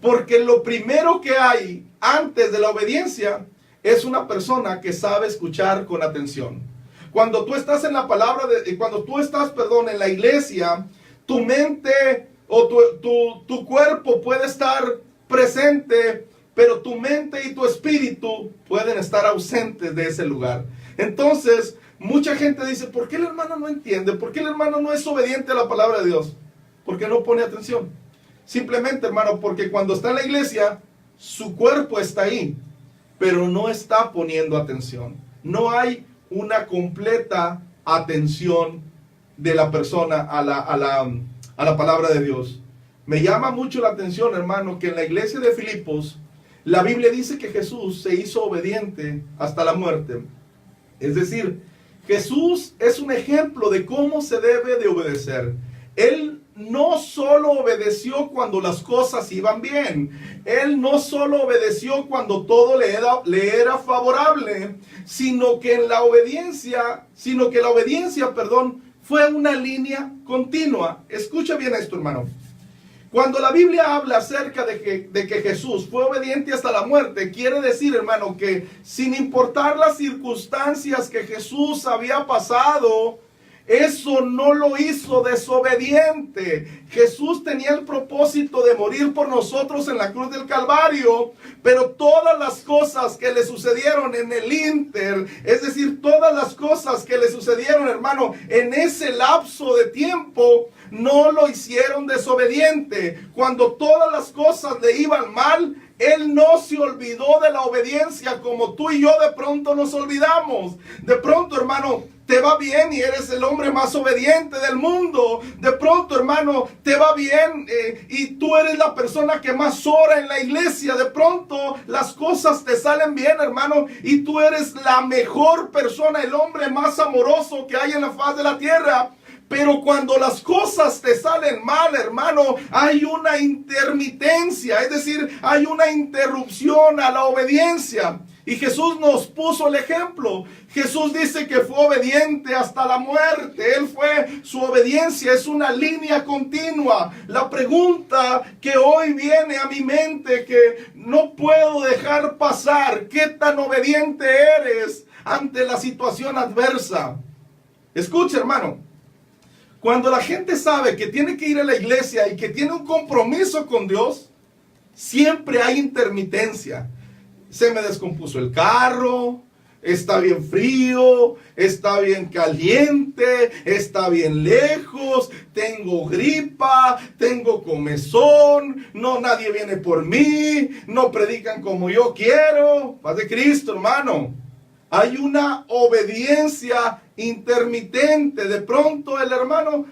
Porque lo primero que hay antes de la obediencia es una persona que sabe escuchar con atención. Cuando tú estás en la palabra, cuando tú estás, en la iglesia, tu mente o tu cuerpo puede estar presente, pero tu mente y tu espíritu pueden estar ausentes de ese lugar. Entonces, mucha gente dice, ¿por qué el hermano no entiende? ¿Por qué el hermano no es obediente a la palabra de Dios? Porque no pone atención. Simplemente, hermano, porque cuando está en la iglesia, su cuerpo está ahí, pero no está poniendo atención. No hay una completa atención de la persona a la palabra de Dios. Me llama mucho la atención, hermano, que en la iglesia de Filipos, la Biblia dice que Jesús se hizo obediente hasta la muerte. Es decir, Jesús es un ejemplo de cómo se debe de obedecer. Él no solo obedeció cuando las cosas iban bien. Él no solo obedeció cuando todo le era favorable, sino que la obediencia, fue una línea continua. Escucha bien esto, hermano. Cuando la Biblia habla acerca de que Jesús fue obediente hasta la muerte, quiere decir, hermano, que sin importar las circunstancias que Jesús había pasado, eso no lo hizo desobediente. Jesús tenía el propósito de morir por nosotros en la cruz del Calvario, pero todas las cosas que le sucedieron en el ínter, es decir, todas las cosas que le sucedieron, hermano, en ese lapso de tiempo, no lo hicieron desobediente. Cuando todas las cosas le iban mal, Él no se olvidó de la obediencia como tú y yo de pronto nos olvidamos. De pronto, hermano, te va bien y eres el hombre más obediente del mundo. De pronto, hermano, te va bien y tú eres la persona que más ora en la iglesia. De pronto las cosas te salen bien, hermano, y tú eres la mejor persona, el hombre más amoroso que hay en la faz de la tierra. Pero cuando las cosas te salen mal, hermano, hay una intermitencia, es decir, hay una interrupción a la obediencia. Y Jesús nos puso el ejemplo. Jesús dice que fue obediente hasta la muerte. Su obediencia es una línea continua. La pregunta que hoy viene a mi mente, que no puedo dejar pasar: ¿qué tan obediente eres ante la situación adversa? Escucha, hermano. Cuando la gente sabe que tiene que ir a la iglesia y que tiene un compromiso con Dios, siempre hay intermitencia. Se me descompuso el carro, está bien frío, está bien caliente, está bien lejos, tengo gripa, tengo comezón, no, nadie viene por mí, no predican como yo quiero. Paz de Cristo, hermano. Hay una obediencia intermitente. De pronto el hermano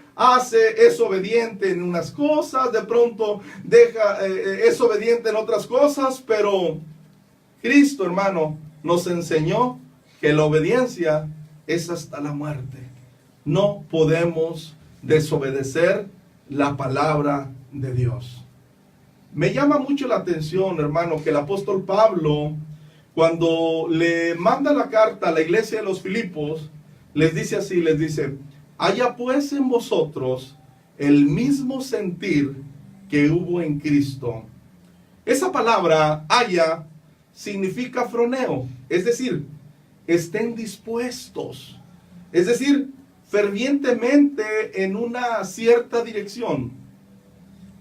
es obediente en unas cosas, de pronto es obediente en otras cosas, pero Cristo, hermano, nos enseñó que la obediencia es hasta la muerte. No podemos desobedecer la palabra de Dios. Me llama mucho la atención, hermano, que el apóstol Pablo, cuando le manda la carta a la iglesia de los Filipos, les dice así, les dice: haya pues en vosotros el mismo sentir que hubo en Cristo. Esa palabra, haya, significa froneo, es decir, estén dispuestos, es decir, fervientemente en una cierta dirección.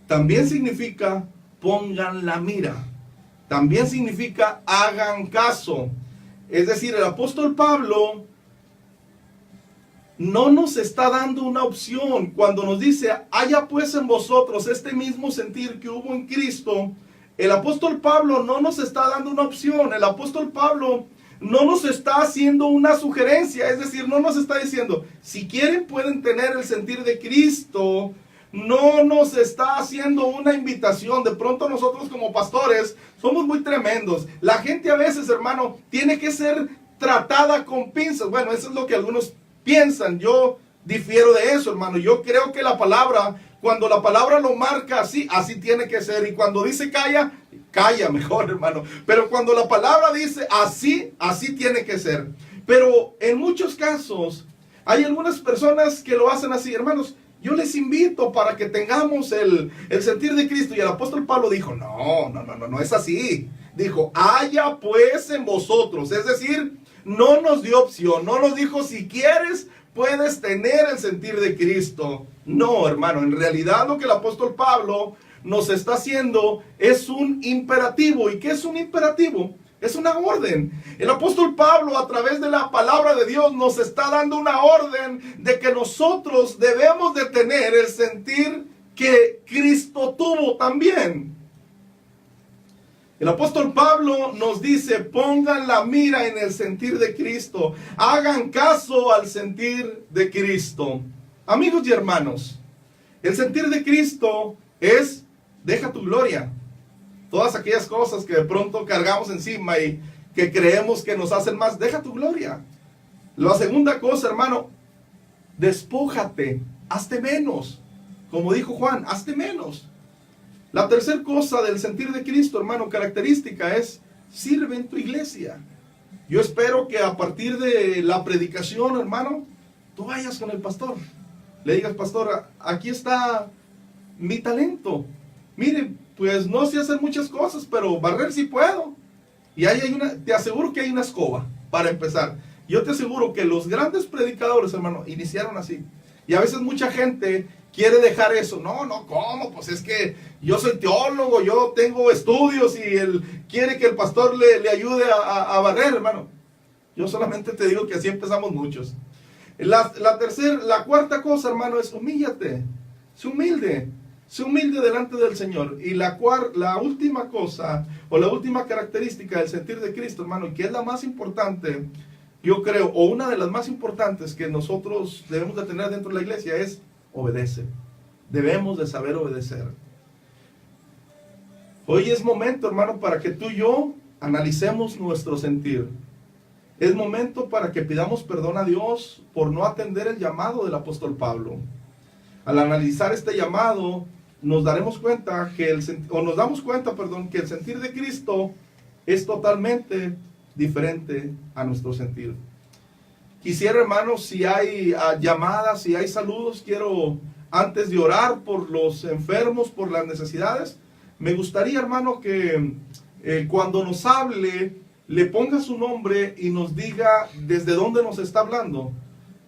También significa pongan la mira, también significa hagan caso. Es decir, el apóstol Pablo no nos está dando una opción cuando nos dice: haya pues en vosotros este mismo sentir que hubo en Cristo. El apóstol Pablo no nos está dando una opción. El apóstol Pablo no nos está haciendo una sugerencia. Es decir, no nos está diciendo: si quieren pueden tener el sentir de Cristo. No nos está haciendo una invitación. De pronto nosotros como pastores somos muy tremendos. La gente a veces, hermano, tiene que ser tratada con pinzas. Bueno, eso es lo que algunos piensan. Yo difiero de eso, hermano. Yo creo que la palabra, cuando la palabra lo marca así, así tiene que ser. Y cuando dice calla, calla mejor, hermano. Pero cuando la palabra dice así, así tiene que ser. Pero en muchos casos hay algunas personas que lo hacen así, hermanos. Yo les invito para que tengamos el sentir de Cristo. Y el apóstol Pablo dijo: no es así. Dijo: haya pues en vosotros. Es decir, no nos dio opción. No nos dijo: si quieres puedes tener el sentir de Cristo. No, hermano, en realidad lo que el apóstol Pablo nos está haciendo es un imperativo. ¿Y qué es un imperativo? Es una orden. El apóstol Pablo, a través de la palabra de Dios, nos está dando una orden de que nosotros debemos de tener el sentir que Cristo tuvo también. El apóstol Pablo nos dice: pongan la mira en el sentir de Cristo, hagan caso al sentir de Cristo. Amigos y hermanos, el sentir de Cristo es: deja tu gloria. Todas aquellas cosas que de pronto cargamos encima y que creemos que nos hacen más, deja tu gloria. La segunda cosa, hermano, despójate, hazte menos. Como dijo Juan, hazte menos. La tercera cosa del sentir de Cristo, hermano, característica, es: sirve en tu iglesia. Yo espero que a partir de la predicación, hermano, tú vayas con el pastor. Le digas: pastor, aquí está mi talento. Mire, pues no sé hacer muchas cosas, pero barrer sí puedo. Y ahí te aseguro que hay una escoba para empezar. Yo te aseguro que los grandes predicadores, hermano, iniciaron así. Y a veces mucha gente quiere dejar eso. No, ¿cómo? Pues es que yo soy teólogo, yo tengo estudios y él quiere que el pastor le ayude a barrer, hermano. Yo solamente te digo que así empezamos muchos. La cuarta cosa, hermano, es: humíllate. Sé humilde. Sé humilde delante del Señor. Y la última cosa, o la última característica del sentir de Cristo, hermano, y que es la más importante, yo creo, o una de las más importantes que nosotros debemos de tener dentro de la iglesia, es: obedece. Debemos de saber obedecer. Hoy es momento, hermano, para que tú y yo analicemos nuestro sentir. Es momento para que pidamos perdón a Dios por no atender el llamado del apóstol Pablo. Al analizar este llamado, nos damos cuenta que el sentir de Cristo es totalmente diferente a nuestro sentir. Quisiera, hermanos, si hay llamadas, si hay saludos, quiero, antes de orar por los enfermos, por las necesidades, me gustaría, hermano, que cuando nos hable, le ponga su nombre y nos diga desde dónde nos está hablando.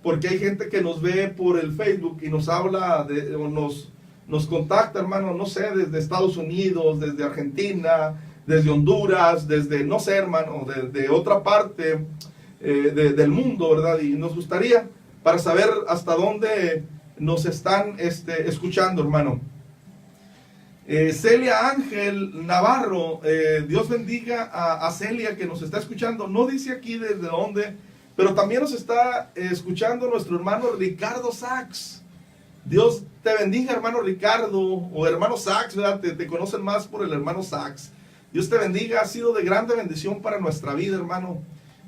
Porque hay gente que nos ve por el Facebook y nos habla, o nos contacta, hermano, no sé, desde Estados Unidos, desde Argentina, desde Honduras, desde, no sé, hermano, de otra parte del mundo, ¿verdad? Y nos gustaría para saber hasta dónde nos están escuchando, hermano. Celia Ángel Navarro, Dios bendiga a Celia que nos está escuchando. No dice aquí desde dónde, pero también nos está escuchando nuestro hermano Ricardo Sachs. Dios te bendiga, hermano Ricardo, o hermano Sachs, ¿verdad? Te conocen más por el hermano Sachs. Dios te bendiga, ha sido de grande bendición para nuestra vida, hermano.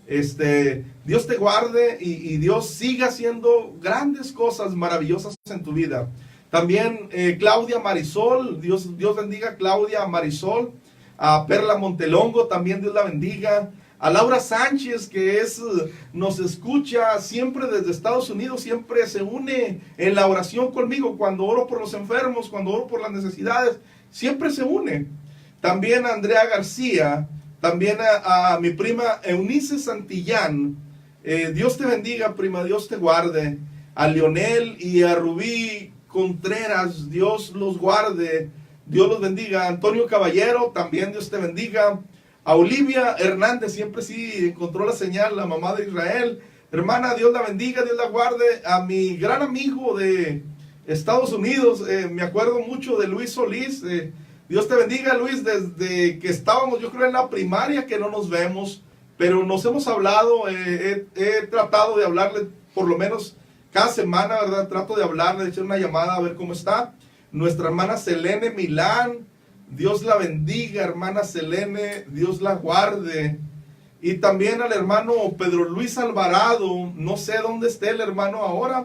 Dios te guarde y Dios siga haciendo grandes cosas maravillosas en tu vida. También Claudia Marisol, Dios bendiga a Claudia Marisol. A Perla Montelongo, también Dios la bendiga. A Laura Sánchez, que nos escucha siempre desde Estados Unidos, siempre se une en la oración conmigo cuando oro por los enfermos, cuando oro por las necesidades, siempre se une. También a Andrea García, también a mi prima Eunice Santillán. Dios te bendiga, prima, Dios te guarde. A Leonel y a Rubí Contreras, Dios los guarde, Dios los bendiga. Antonio Caballero, también Dios te bendiga. A Olivia Hernández, siempre sí encontró la señal, la mamá de Israel. Hermana, Dios la bendiga, Dios la guarde. A mi gran amigo de Estados Unidos, me acuerdo mucho de Luis Solís. Dios te bendiga, Luis, desde que estábamos, yo creo, en la primaria, que no nos vemos, pero nos hemos hablado. He tratado de hablarle por lo menos cada semana, ¿verdad? Trato de hablarle, de echar una llamada a ver cómo está. Nuestra hermana Selene Milán, Dios la bendiga, hermana Selene, Dios la guarde. Y también al hermano Pedro Luis Alvarado, no sé dónde esté el hermano ahora,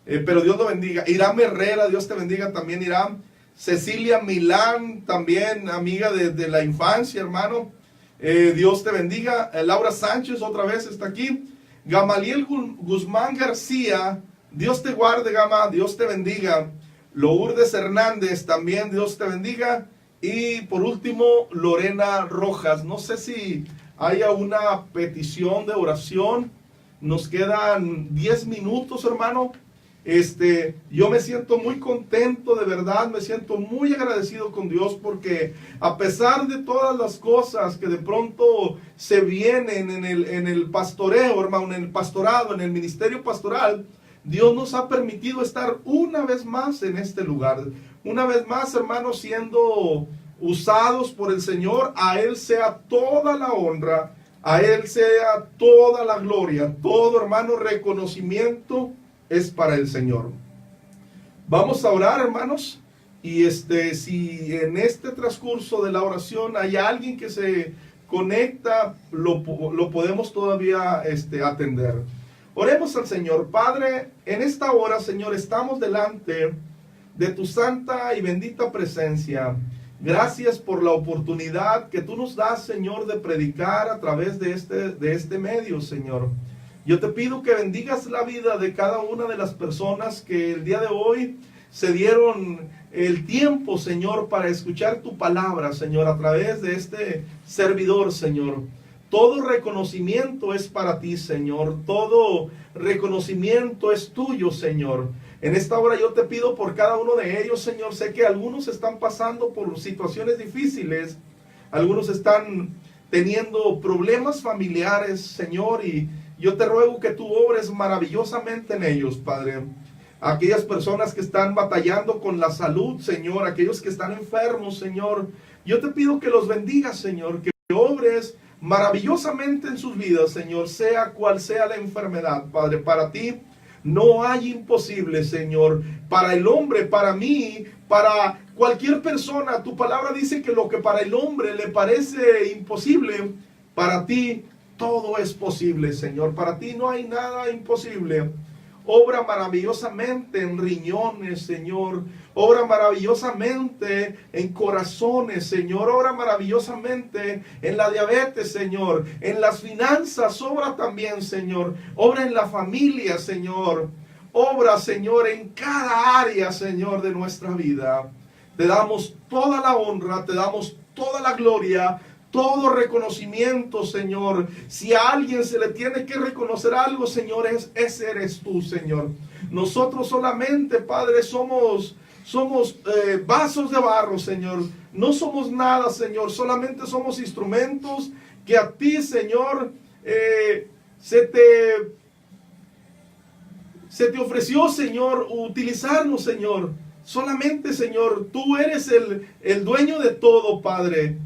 pero Dios lo bendiga. Irán Herrera, Dios te bendiga también, Irán. Cecilia Milán, también amiga de la infancia, hermano. Dios te bendiga. Laura Sánchez otra vez está aquí. Gamaliel Guzmán García, Dios te guarde, Gama, Dios te bendiga. Lourdes Hernández, también Dios te bendiga. Y por último, Lorena Rojas. No sé si haya una petición de oración. Nos quedan 10 minutos, hermano. Yo me siento muy contento, de verdad, me siento muy agradecido con Dios, porque a pesar de todas las cosas que de pronto se vienen en el pastoreo, hermano, en el pastorado, en el ministerio pastoral, Dios nos ha permitido estar una vez más en este lugar, una vez más, hermano, siendo usados por el Señor. A Él sea toda la honra, a Él sea toda la gloria, todo, hermano, reconocimiento es para el Señor. Vamos a orar, hermanos, y si en este transcurso de la oración hay alguien que se conecta, lo podemos todavía atender. Oremos al Señor. Padre, en esta hora, Señor, estamos delante de tu santa y bendita presencia. Gracias por la oportunidad que tú nos das, Señor, de predicar a través de este medio, Señor. Yo te pido que bendigas la vida de cada una de las personas que el día de hoy se dieron el tiempo, Señor, para escuchar tu palabra, Señor, a través de este servidor, Señor. Todo reconocimiento es para ti, Señor. Todo reconocimiento es tuyo, Señor. En esta hora yo te pido por cada uno de ellos, Señor. Sé que algunos están pasando por situaciones difíciles. Algunos están teniendo problemas familiares, Señor, y yo te ruego que tú obres maravillosamente en ellos, Padre. Aquellas personas que están batallando con la salud, Señor, aquellos que están enfermos, Señor, yo te pido que los bendigas, Señor, que obres maravillosamente en sus vidas, Señor, sea cual sea la enfermedad, Padre. Para ti no hay imposible, Señor. Para el hombre, para mí, para cualquier persona, tu palabra dice que lo que para el hombre le parece imposible, para ti todo es posible, Señor. Para ti no hay nada imposible. obra maravillosamente en riñones, Señor. Obra maravillosamente en corazones, Señor. Obra maravillosamente en la diabetes, Señor. En las finanzas, obra también, Señor. Obra en la familia, Señor. Obra, Señor, en cada área, Señor, de nuestra vida. Te damos toda la honra, te damos toda la gloria, todo reconocimiento, Señor. Si a alguien se le tiene que reconocer algo, Señor, ese eres tú, Señor. Nosotros solamente, Padre, somos vasos de barro, Señor. No somos nada, Señor. Solamente somos instrumentos que a ti, Señor, se te ofreció, Señor, utilizarnos, Señor. Solamente, Señor, tú eres el dueño de todo, Padre.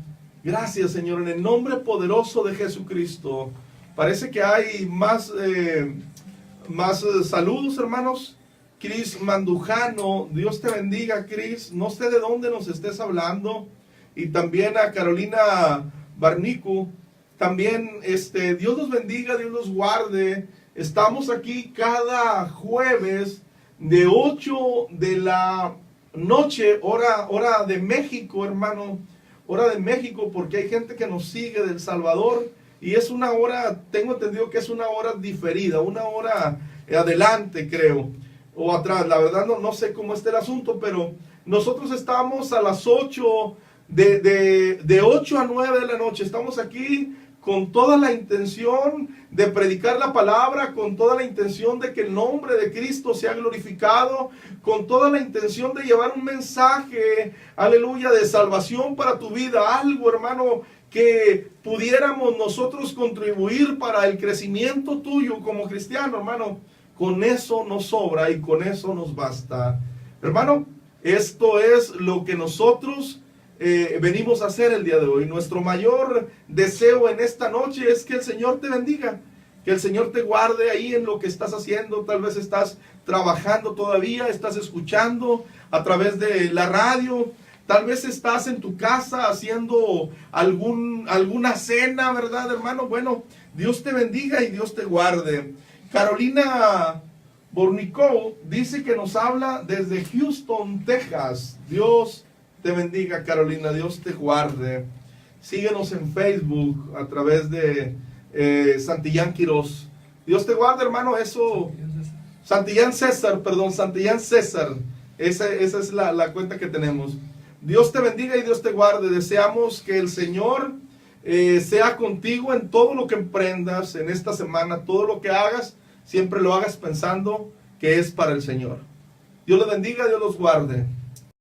Gracias, Señor, en el nombre poderoso de Jesucristo. Parece que hay más saludos, hermanos. Cris Mandujano, Dios te bendiga, Cris. No sé de dónde nos estés hablando. Y también a Carolina Barnicu. También, Dios los bendiga, Dios los guarde. Estamos aquí cada jueves de 8 de la noche, hora de México, hermano. Hora de México, porque hay gente que nos sigue del Salvador. Y es una hora, tengo entendido que es una hora diferida, una hora adelante, creo. O atrás, la verdad no sé cómo está el asunto, pero nosotros estamos a las 8, de 8 a 9 de la noche. Estamos aquí con toda la intención de predicar la palabra, con toda la intención de que el nombre de Cristo sea glorificado, con toda la intención de llevar un mensaje, aleluya, de salvación para tu vida, algo, hermano, que pudiéramos nosotros contribuir para el crecimiento tuyo como cristiano, hermano. Con eso nos sobra y con eso nos basta. Hermano, esto es lo que nosotros venimos a hacer el día de hoy. Nuestro mayor deseo en esta noche es que el Señor te bendiga, que el Señor te guarde ahí en lo que estás haciendo. Tal vez estás trabajando todavía, estás escuchando a través de la radio, tal vez estás en tu casa haciendo alguna cena, ¿verdad, hermano? Bueno, Dios te bendiga y Dios te guarde. Carolina Bornicó dice que nos habla desde Houston, Texas. Dios te bendiga, Carolina, Dios te guarde. Síguenos en Facebook a través de Santillán Quirós. Dios te guarde, hermano. Eso, Santillán César, perdón, Santillán César. Esa es la cuenta que tenemos. Dios te bendiga y Dios te guarde. Deseamos que el Señor sea contigo en todo lo que emprendas en esta semana. Todo lo que hagas, siempre lo hagas pensando que es para el Señor. Dios le bendiga, Dios los guarde.